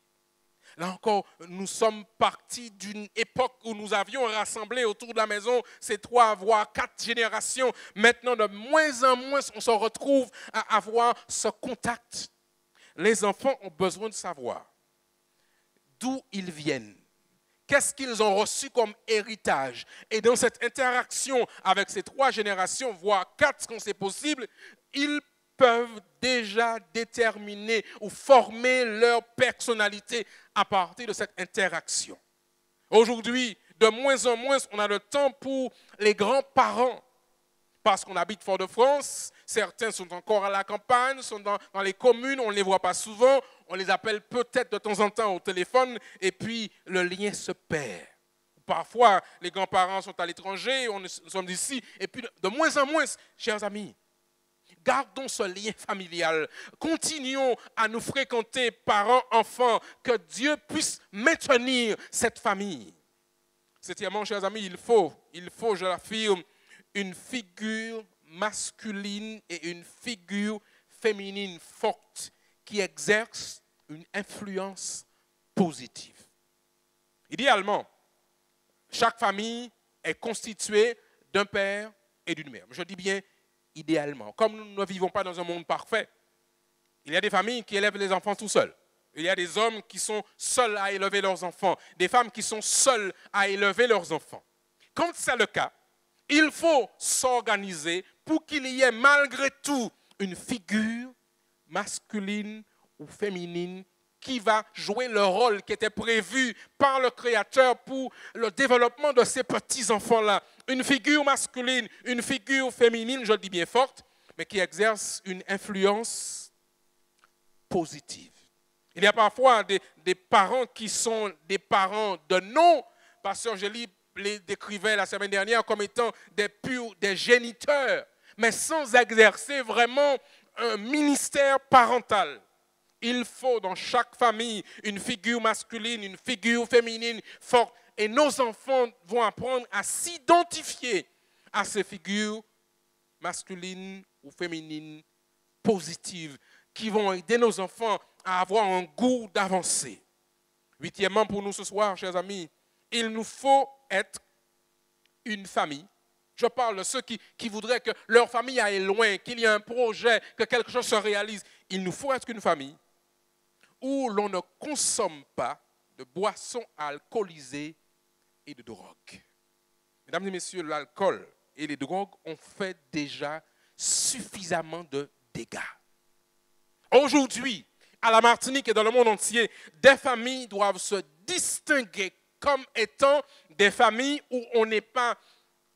Là encore, nous sommes partis d'une époque où nous avions rassemblé autour de la maison ces 3 voire 4 générations. Maintenant, de moins en moins, on se retrouve à avoir ce contact. Les enfants ont besoin de savoir d'où ils viennent. Qu'est-ce qu'ils ont reçu comme héritage? Et dans cette interaction avec ces 3 générations, voire 4 quand c'est possible, ils peuvent déjà déterminer ou former leur personnalité à partir de cette interaction. Aujourd'hui, de moins en moins, on a le temps pour les grands-parents. Parce qu'on habite Fort-de-France, certains sont encore à la campagne, sont dans les communes, on ne les voit pas souvent, on les appelle peut-être de temps en temps au téléphone, et puis le lien se perd. Parfois, les grands-parents sont à l'étranger, nous sommes ici, et puis de moins en moins, chers amis, gardons ce lien familial. Continuons à nous fréquenter, parents, enfants, que Dieu puisse maintenir cette famille. Septièmement, chers amis, il faut, je l'affirme, une figure masculine et une figure féminine forte qui exerce une influence positive. Idéalement, chaque famille est constituée d'un père et d'une mère. Je dis bien idéalement. Comme nous ne vivons pas dans un monde parfait, il y a des familles qui élèvent les enfants tout seuls. Il y a des hommes qui sont seuls à élever leurs enfants, des femmes qui sont seules à élever leurs enfants. Quand c'est le cas, il faut s'organiser pour qu'il y ait malgré tout une figure masculine ou féminine qui va jouer le rôle qui était prévu par le Créateur pour le développement de ces petits-enfants-là. Une figure masculine, une figure féminine, je le dis bien forte, mais qui exerce une influence positive. Il y a parfois des parents qui sont des parents de nom. Pasteur Gély les décrivait la semaine dernière comme étant des géniteurs, mais sans exercer vraiment un ministère parental. Il faut dans chaque famille une figure masculine, une figure féminine forte. Et nos enfants vont apprendre à s'identifier à ces figures masculines ou féminines positives qui vont aider nos enfants à avoir un goût d'avancer. Huitièmement, pour nous ce soir, chers amis, il nous faut être une famille. Je parle de ceux qui voudraient que leur famille aille loin, qu'il y ait un projet, que quelque chose se réalise. Il nous faut être une famille où l'on ne consomme pas de boissons alcoolisées et de drogue. Mesdames et messieurs, l'alcool et les drogues ont fait déjà suffisamment de dégâts. Aujourd'hui, à la Martinique et dans le monde entier, des familles doivent se distinguer comme étant des familles où on n'est pas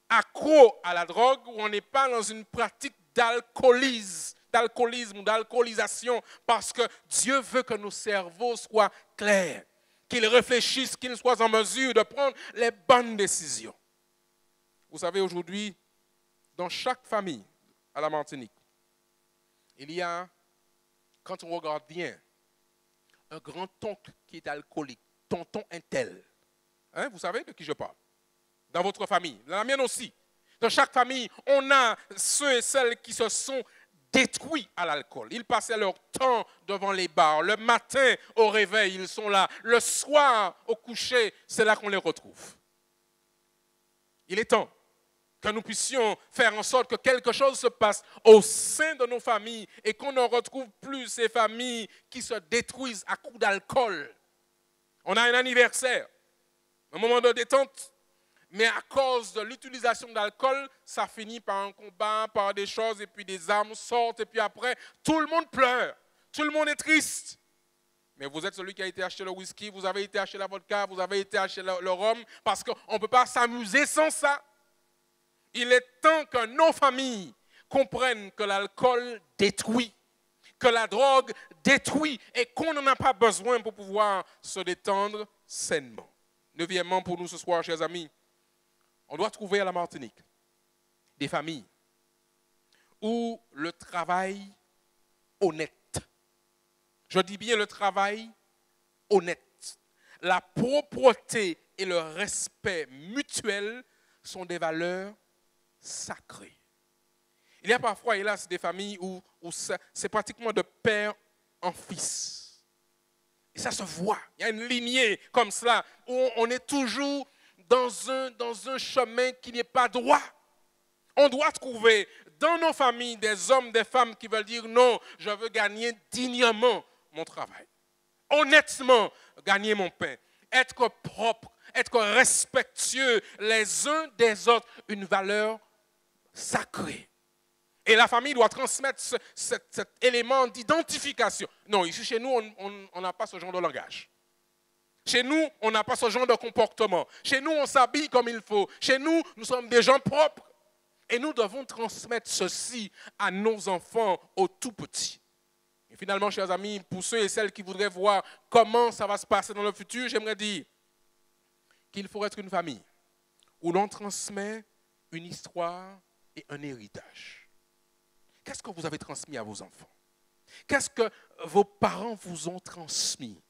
accro à la drogue, où on n'est pas dans une pratique d'alcoolisme ou d'alcoolisation, parce que Dieu veut que nos cerveaux soient clairs, qu'ils réfléchissent, qu'ils soient en mesure de prendre les bonnes décisions. Vous savez, aujourd'hui, dans chaque famille à la Martinique, il y a, quand on regarde bien, un grand-oncle qui est alcoolique, tonton Intel. Hein, vous savez de qui je parle? Dans votre famille, dans la mienne aussi. Dans chaque famille, on a ceux et celles qui se sont détruits à l'alcool. Ils passaient leur temps devant les bars. Le matin, au réveil, ils sont là. Le soir, au coucher, c'est là qu'on les retrouve. Il est temps que nous puissions faire en sorte que quelque chose se passe au sein de nos familles et qu'on ne retrouve plus ces familles qui se détruisent à coups d'alcool. On a un anniversaire, un moment de détente, mais à cause de l'utilisation d'alcool, ça finit par un combat, par des choses, et puis des armes sortent, et puis après, tout le monde pleure, tout le monde est triste. Mais vous êtes celui qui a été acheter le whisky, vous avez été acheter la vodka, vous avez été acheter le rhum, parce qu'on ne peut pas s'amuser sans ça. Il est temps que nos familles comprennent que l'alcool détruit, que la drogue détruit, et qu'on n'en a pas besoin pour pouvoir se détendre sainement. Neuvièmement, pour nous ce soir, chers amis, on doit trouver à la Martinique des familles où le travail honnête, je dis bien le travail honnête, la propreté et le respect mutuel sont des valeurs sacrées. Il y a parfois, hélas, des familles où c'est pratiquement de père en fils. Et ça se voit. Il y a une lignée comme cela où on est toujours dans un chemin qui n'est pas droit. On doit trouver dans nos familles des hommes, des femmes qui veulent dire non, je veux gagner dignement mon travail. Honnêtement, gagner mon pain. Être propre, être respectueux les uns des autres, une valeur sacrée. Et la famille doit transmettre cet élément d'identification. Non, ici chez nous, on n'a pas ce genre de langage. Chez nous, on n'a pas ce genre de comportement. Chez nous, on s'habille comme il faut. Chez nous, nous sommes des gens propres. Et nous devons transmettre ceci à nos enfants au tout petit. Et finalement, chers amis, pour ceux et celles qui voudraient voir comment ça va se passer dans le futur, j'aimerais dire qu'il faut être une famille où l'on transmet une histoire et un héritage. Qu'est-ce que vous avez transmis à vos enfants? Qu'est-ce que vos parents vous ont transmis?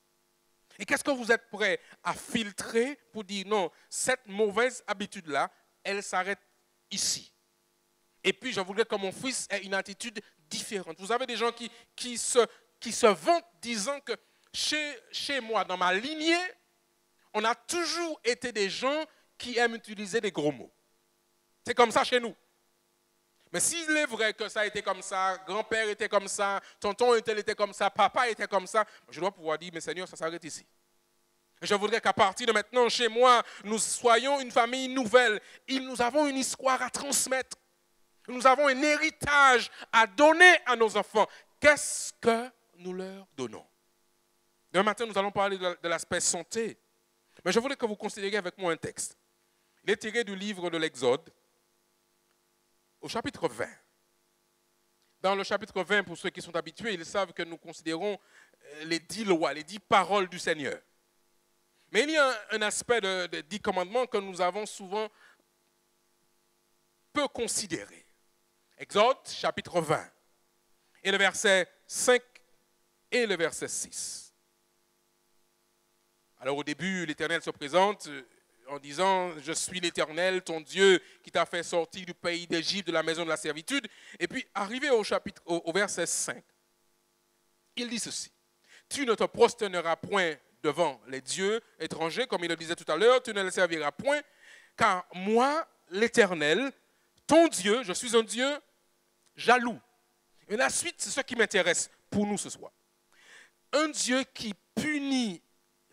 Et qu'est-ce que vous êtes prêts à filtrer pour dire non, cette mauvaise habitude-là, elle s'arrête ici. Et puis, je voudrais que mon fils ait une attitude différente. Vous avez des gens qui se vantent disant que chez moi, dans ma lignée, on a toujours été des gens qui aiment utiliser des gros mots. C'est comme ça chez nous. Mais s'il est vrai que ça a été comme ça, grand-père était comme ça, tonton était comme ça, papa était comme ça, je dois pouvoir dire, mais Seigneur, ça s'arrête ici. Je voudrais qu'à partir de maintenant, chez moi, nous soyons une famille nouvelle. Et nous avons une histoire à transmettre. Nous avons un héritage à donner à nos enfants. Qu'est-ce que nous leur donnons? Demain matin, nous allons parler de l'aspect santé. Mais je voulais que vous considériez avec moi un texte. Il est tiré du livre de l'Exode, au chapitre 20. Dans le chapitre 20, pour ceux qui sont habitués, ils savent que nous considérons les 10 lois, les 10 paroles du Seigneur. Mais il y a un aspect des 10 commandements que nous avons souvent peu considéré. Exode, chapitre 20, et le verset 5 et le verset 6. Alors au début, l'Éternel se présente en disant « Je suis l'Éternel, ton Dieu, qui t'a fait sortir du pays d'Égypte, de la maison de la servitude. » Et puis, arrivé au verset 5, il dit ceci. « Tu ne te prosterneras point devant les dieux étrangers, comme il le disait tout à l'heure, tu ne les serviras point, car moi, l'Éternel, ton Dieu, je suis un Dieu jaloux. » Et la suite, c'est ce qui m'intéresse pour nous ce soir. Un Dieu qui punit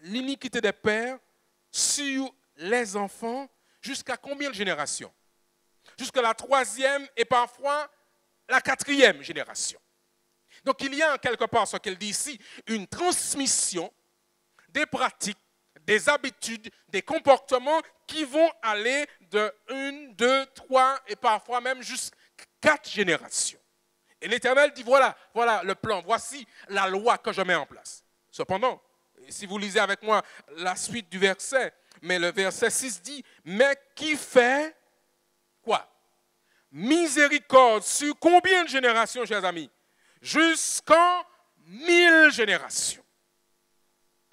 l'iniquité des pères sur les enfants jusqu'à combien de générations? Jusqu'à la 3e et parfois la 4e génération. Donc il y a quelque part, ce qu'elle dit ici, une transmission des pratiques, des habitudes, des comportements qui vont aller de 1, 2, 3 et parfois même jusqu'à 4 générations. Et l'Éternel dit, voilà le plan, voici la loi que je mets en place. Cependant, si vous lisez avec moi la suite du verset, mais le verset 6 dit, mais qui fait quoi? Miséricorde sur combien de générations, chers amis? Jusqu'en 1000 générations.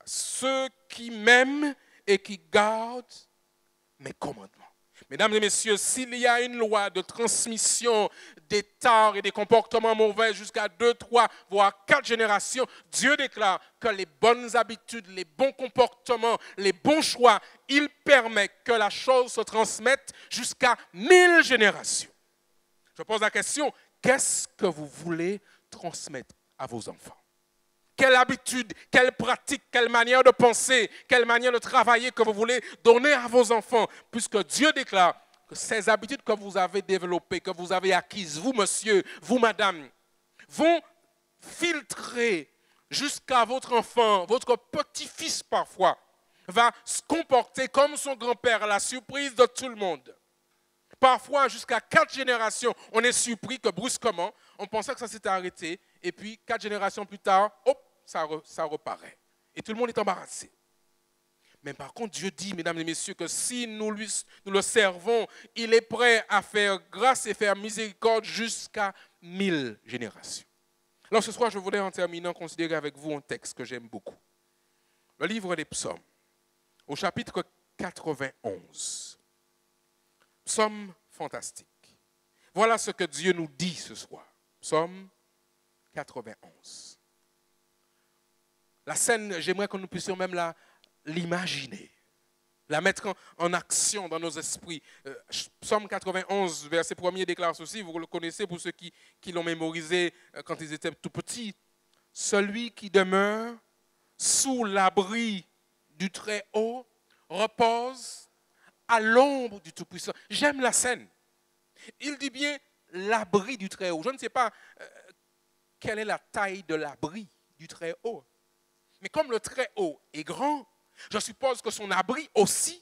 Ceux qui m'aiment et qui gardent mes commandements. Mesdames et messieurs, s'il y a une loi de transmission des tares et des comportements mauvais jusqu'à 2, 3, voire 4 générations, Dieu déclare que les bonnes habitudes, les bons comportements, les bons choix, il permet que la chose se transmette jusqu'à 1000 générations. Je pose la question, qu'est-ce que vous voulez transmettre à vos enfants? Quelle habitude, quelle pratique, quelle manière de penser, quelle manière de travailler que vous voulez donner à vos enfants, puisque Dieu déclare que ces habitudes que vous avez développées, que vous avez acquises, vous monsieur, vous madame, vont filtrer jusqu'à votre enfant, votre petit-fils parfois, va se comporter comme son grand-père, à la surprise de tout le monde. Parfois, jusqu'à 4 générations, on est surpris que brusquement, on pensait que ça s'était arrêté, et puis 4 générations plus tard, hop, ça reparaît. Et tout le monde est embarrassé. Mais par contre, Dieu dit, mesdames et messieurs, que si nous le servons, il est prêt à faire grâce et faire miséricorde jusqu'à 1000 générations. Alors ce soir, je voulais en terminant considérer avec vous un texte que j'aime beaucoup. Le livre des psaumes, au chapitre 91. Psaume fantastique. Voilà ce que Dieu nous dit ce soir. Psaume 91. La scène, j'aimerais que nous puissions même l'imaginer, la mettre en action dans nos esprits. Psaume 91, verset 1er déclare ceci, vous le connaissez pour ceux qui l'ont mémorisé quand ils étaient tout petits. Celui qui demeure sous l'abri du Très-Haut repose à l'ombre du Tout-Puissant. J'aime la scène. Il dit bien l'abri du Très-Haut. Je ne sais pas quelle est la taille de l'abri du Très-Haut. Mais comme le Très-Haut est grand, je suppose que son abri aussi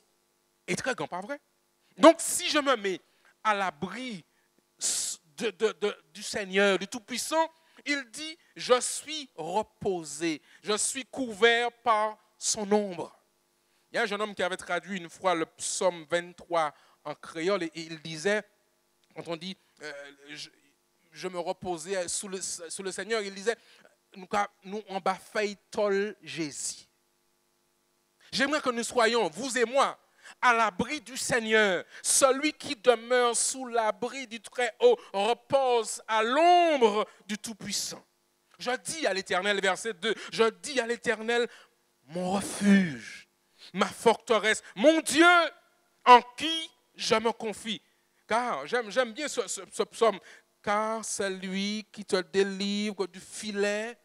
est très grand, pas vrai? Donc si je me mets à l'abri du Seigneur, du Tout-Puissant, il dit, je suis reposé, je suis couvert par son ombre. Il y a un jeune homme qui avait traduit une fois le psaume 23 en créole et il disait, quand on dit je me reposais sous le Seigneur, il disait nous en bas faille tol Jésus. J'aimerais que nous soyons, vous et moi, à l'abri du Seigneur. Celui qui demeure sous l'abri du Très-Haut repose à l'ombre du Tout-Puissant. Je dis à l'Éternel, verset 2, je dis à l'Éternel, mon refuge, ma forteresse, mon Dieu en qui je me confie. Car j'aime bien ce psaume. Car c'est lui qui te délivre du filet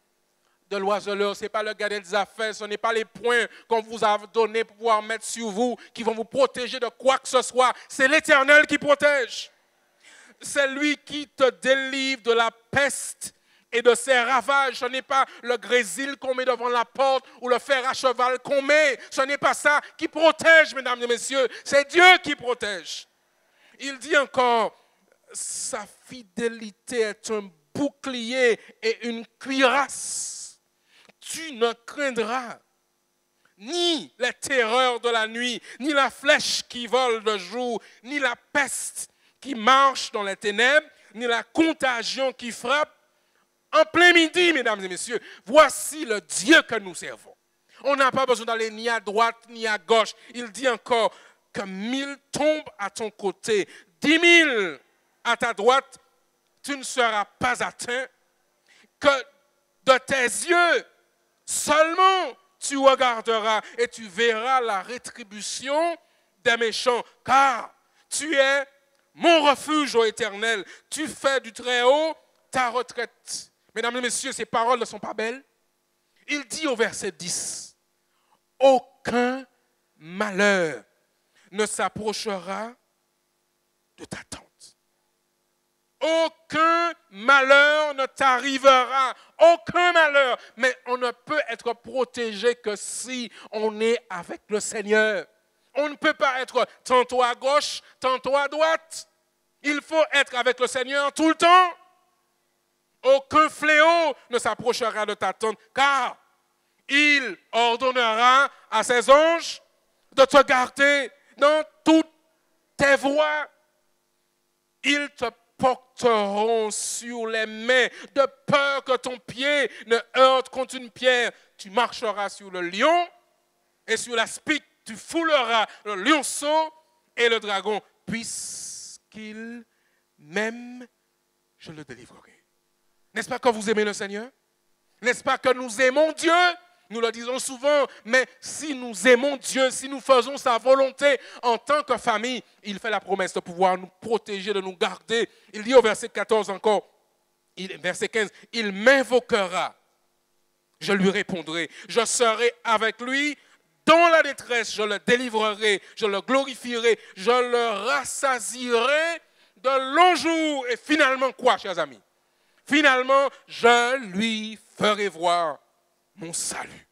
de l'oiseleur. Ce n'est pas le gardien des affaires, ce n'est pas les points qu'on vous a donnés pour pouvoir mettre sur vous, qui vont vous protéger de quoi que ce soit. C'est l'Éternel qui protège. C'est lui qui te délivre de la peste et de ses ravages. Ce n'est pas le grésil qu'on met devant la porte ou le fer à cheval qu'on met. Ce n'est pas ça qui protège, mesdames et messieurs. C'est Dieu qui protège. Il dit encore, sa fidélité est un bouclier et une cuirasse. Tu ne craindras ni les terreurs de la nuit, ni la flèche qui vole de jour, ni la peste qui marche dans les ténèbres, ni la contagion qui frappe en plein midi, mesdames et messieurs. Voici le Dieu que nous servons. On n'a pas besoin d'aller ni à droite ni à gauche. Il dit encore que 1000 tombent à ton côté, 10 000 à ta droite, tu ne seras pas atteint, que de tes yeux seulement tu regarderas et tu verras la rétribution des méchants, car tu es mon refuge, ô Éternel. Tu fais du Très-Haut ta retraite. Mesdames et messieurs, ces paroles ne sont pas belles. Il dit au verset 10, « Aucun malheur ne s'approchera de ta tente. Aucun malheur ne t'arrivera, aucun malheur. Mais on ne peut être protégé que si on est avec le Seigneur. On ne peut pas être tantôt à gauche, tantôt à droite. Il faut être avec le Seigneur tout le temps. Aucun fléau ne s'approchera de ta tente, car il ordonnera à ses anges de te garder dans toutes tes voies. Ils te porteront sur les mains, de peur que ton pied ne heurte contre une pierre. Tu marcheras sur le lion et sur la spique, tu fouleras le lionceau et le dragon, puisqu'il m'aime, je le délivrerai. N'est-ce pas que vous aimez le Seigneur? N'est-ce pas que nous aimons Dieu? Nous le disons souvent, mais si nous aimons Dieu, si nous faisons sa volonté en tant que famille, il fait la promesse de pouvoir nous protéger, de nous garder. Il dit au verset 14 encore, verset 15, « Il m'invoquera, je lui répondrai, je serai avec lui dans la détresse, je le délivrerai, je le glorifierai, je le rassasierai de longs jours. » Et finalement quoi, chers amis? Finalement, je lui ferai voir mon salut.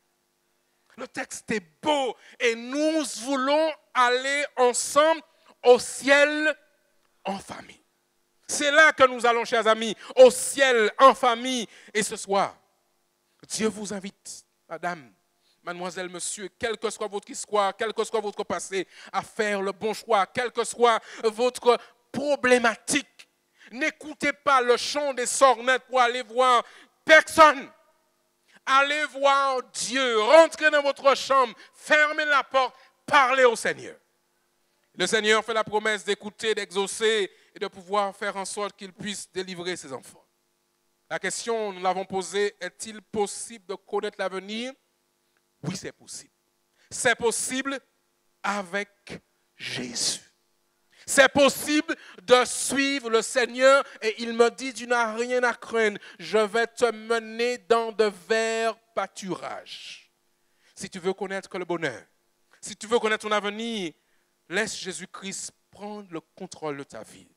Le texte est beau et nous voulons aller ensemble au ciel en famille. C'est là que nous allons, chers amis, au ciel en famille. Et ce soir, Dieu vous invite, madame, mademoiselle, monsieur, quelle que soit votre histoire, quel que soit votre passé, à faire le bon choix, quelle que soit votre problématique. N'écoutez pas le chant des sornettes pour aller voir personne. Allez voir Dieu, rentrez dans votre chambre, fermez la porte, parlez au Seigneur. Le Seigneur fait la promesse d'écouter, d'exaucer et de pouvoir faire en sorte qu'il puisse délivrer ses enfants. La question, nous l'avons posée, est-il possible de connaître l'avenir? Oui, c'est possible. C'est possible avec Jésus. C'est possible de suivre le Seigneur et il me dit, tu n'as rien à craindre, je vais te mener dans de verts pâturages. Si tu veux connaître le bonheur, si tu veux connaître ton avenir, laisse Jésus-Christ prendre le contrôle de ta vie.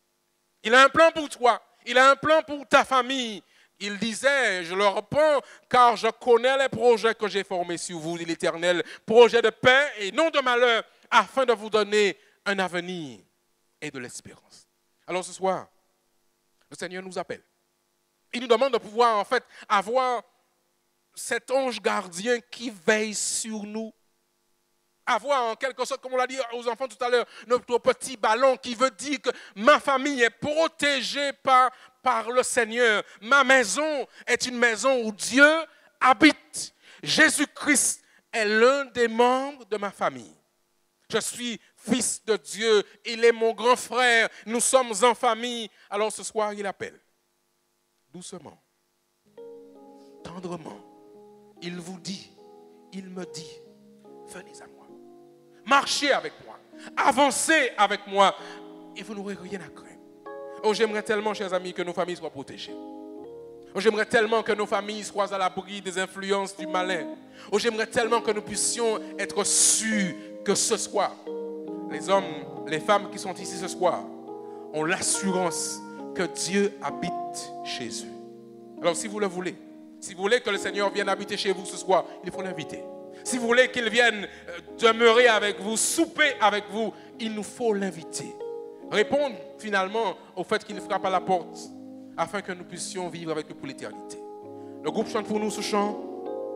Il a un plan pour toi, il a un plan pour ta famille. Il disait, je le reprends, car je connais les projets que j'ai formés sur vous, dit l'Éternel, projets de paix et non de malheur, afin de vous donner un avenir et de l'espérance. Alors ce soir, le Seigneur nous appelle. Il nous demande de pouvoir en fait avoir cet ange gardien qui veille sur nous. Avoir en quelque sorte, comme on l'a dit aux enfants tout à l'heure, notre petit ballon qui veut dire que ma famille est protégée par le Seigneur. Ma maison est une maison où Dieu habite. Jésus-Christ est l'un des membres de ma famille. Je suis fils de Dieu, il est mon grand frère, nous sommes en famille. Alors ce soir, il appelle. Doucement, tendrement, il vous dit, il me dit, venez à moi. Marchez avec moi, avancez avec moi et vous n'aurez rien à craindre. Oh, j'aimerais tellement, chers amis, que nos familles soient protégées. Oh, j'aimerais tellement que nos familles soient à l'abri des influences du malin. Oh, j'aimerais tellement que nous puissions être sûrs que ce soir, les hommes, les femmes qui sont ici ce soir ont l'assurance que Dieu habite chez eux. Alors si vous le voulez, si vous voulez que le Seigneur vienne habiter chez vous ce soir, il faut l'inviter. Si vous voulez qu'il vienne demeurer avec vous, souper avec vous, il nous faut l'inviter. Répondre finalement au fait qu'il frappe à la porte afin que nous puissions vivre avec lui pour l'éternité. Le groupe chante pour nous ce chant.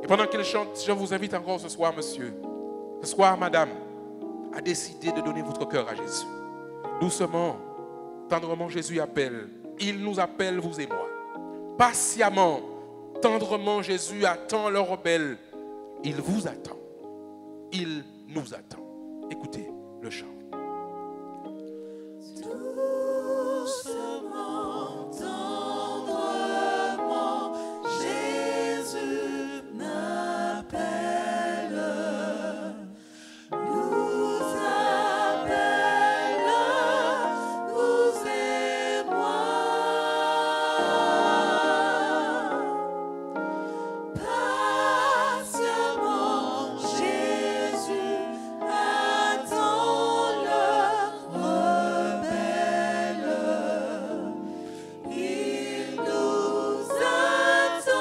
Et pendant qu'il chante, je vous invite encore ce soir, monsieur, ce soir, madame, à décider de donner votre cœur à Jésus. Doucement, tendrement, Jésus appelle. Il nous appelle, vous et moi. Patiemment, tendrement, Jésus attend le rebelle. Il vous attend. Il nous attend. Écoutez le chant. Doucement, tendrement, Jésus m'appelle, nous appelle, vous et moi. Patiemment, Jésus attend le rebelle. Il nous attend,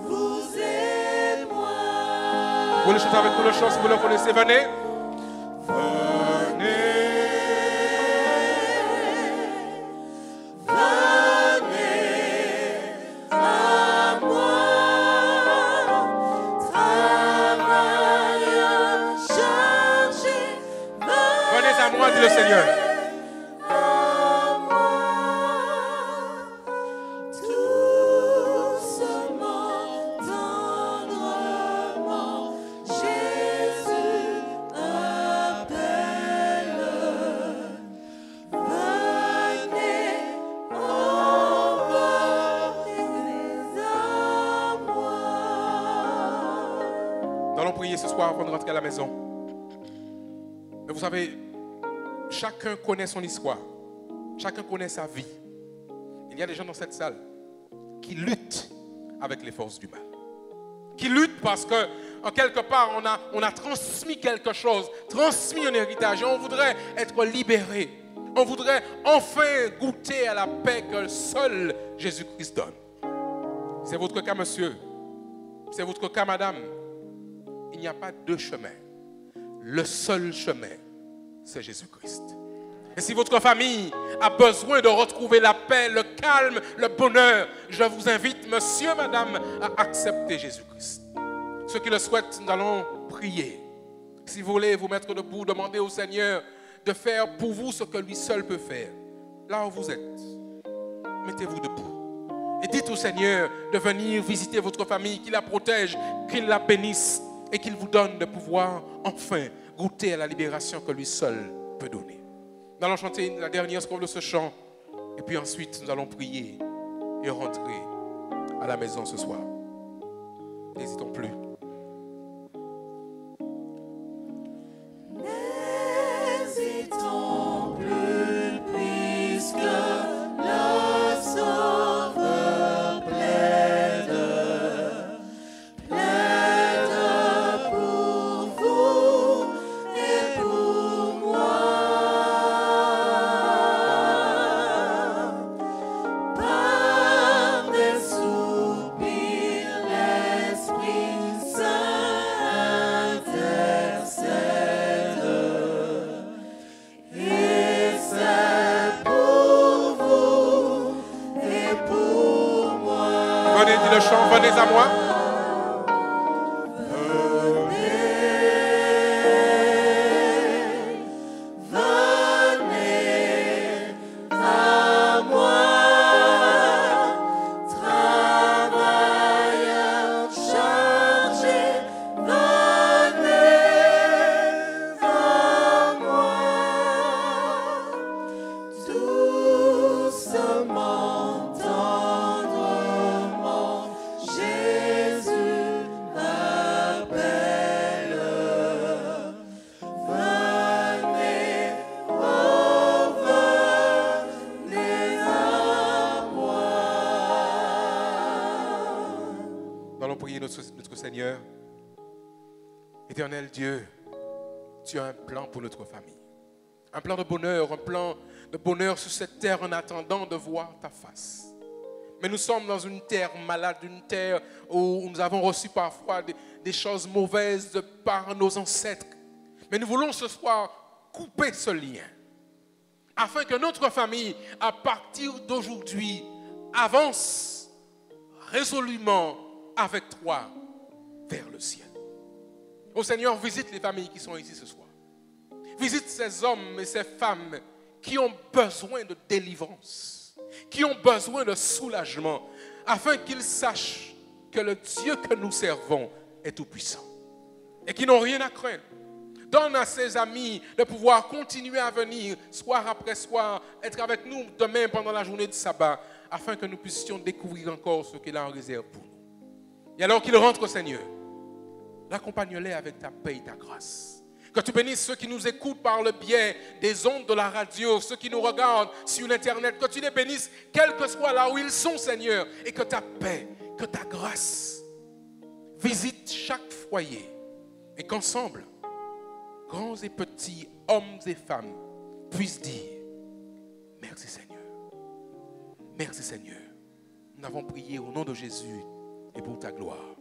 vous et moi. Vous voulez chanter avec nous le chant si vous le connaissez? Venez. Venez à moi, travailleurs chargés, Venez à moi, dit le Seigneur. à moi. Doucement, tendrement, Jésus appelle. Venez, envoyez-les à moi. Nous allons prier ce soir avant de rentrer à la maison. Mais vous savez, chacun connaît son histoire. Chacun connaît sa vie. Il y a des gens dans cette salle qui luttent avec les forces du mal. Qui luttent parce que, en quelque part, on a transmis quelque chose, transmis un héritage. Et on voudrait être libéré. On voudrait enfin goûter à la paix que seul Jésus-Christ donne. C'est votre cas, monsieur. C'est votre cas, madame. Il n'y a pas deux chemins. Le seul chemin, c'est Jésus-Christ. Et si votre famille a besoin de retrouver la paix, le calme, le bonheur, je vous invite, monsieur, madame, à accepter Jésus-Christ. Ceux qui le souhaitent, nous allons prier. Si vous voulez vous mettre debout, demandez au Seigneur de faire pour vous ce que lui seul peut faire. Là où vous êtes, mettez-vous debout. Et dites au Seigneur de venir visiter votre famille, qu'il la protège, qu'il la bénisse et qu'il vous donne de pouvoir enfin goûter à la libération que lui seul peut donner. Nous allons chanter la dernière strophe de ce chant et puis ensuite nous allons prier et rentrer à la maison ce soir. N'hésitons plus. N'hésitons plus puisque le Sauveur plaide pour vous et pour moi. Par des soupirs, l'Esprit Saint intercède. Et c'est pour vous et pour moi. Venez, dit le chant, venez à moi. Venez à moi, travailleurs chargés, venez à moi, doucement, tendrement, Jésus appelle. Venez, oh venez à moi. Nous allons prier notre Seigneur. Éternel Dieu, tu as un plan pour notre famille. Un plan de bonheur sur cette terre en attendant de voir ta face. Mais nous sommes dans une terre malade, une terre où nous avons reçu parfois des choses mauvaises de par nos ancêtres. Mais nous voulons ce soir couper ce lien, afin que notre famille, à partir d'aujourd'hui, avance résolument avec toi vers le ciel. Ô Seigneur, visite les familles qui sont ici ce soir. Visite ces hommes et ces femmes qui ont besoin de délivrance, qui ont besoin de soulagement, afin qu'ils sachent que le Dieu que nous servons est tout-puissant et qu'ils n'ont rien à craindre. Donne à ses amis de pouvoir continuer à venir soir après soir, être avec nous demain pendant la journée de sabbat, afin que nous puissions découvrir encore ce qu'il a en réserve pour nous. Et alors qu'ils rentrent au Seigneur, accompagne-les avec ta paix et ta grâce. Que tu bénisses ceux qui nous écoutent par le biais des ondes de la radio, ceux qui nous regardent sur l'Internet. Que tu les bénisses, quel que soit là où ils sont, Seigneur. Et que ta paix, que ta grâce visite chaque foyer. Et qu'ensemble, grands et petits, hommes et femmes, puissent dire « Merci Seigneur. Merci Seigneur. » Nous avons prié au nom de Jésus et pour ta gloire.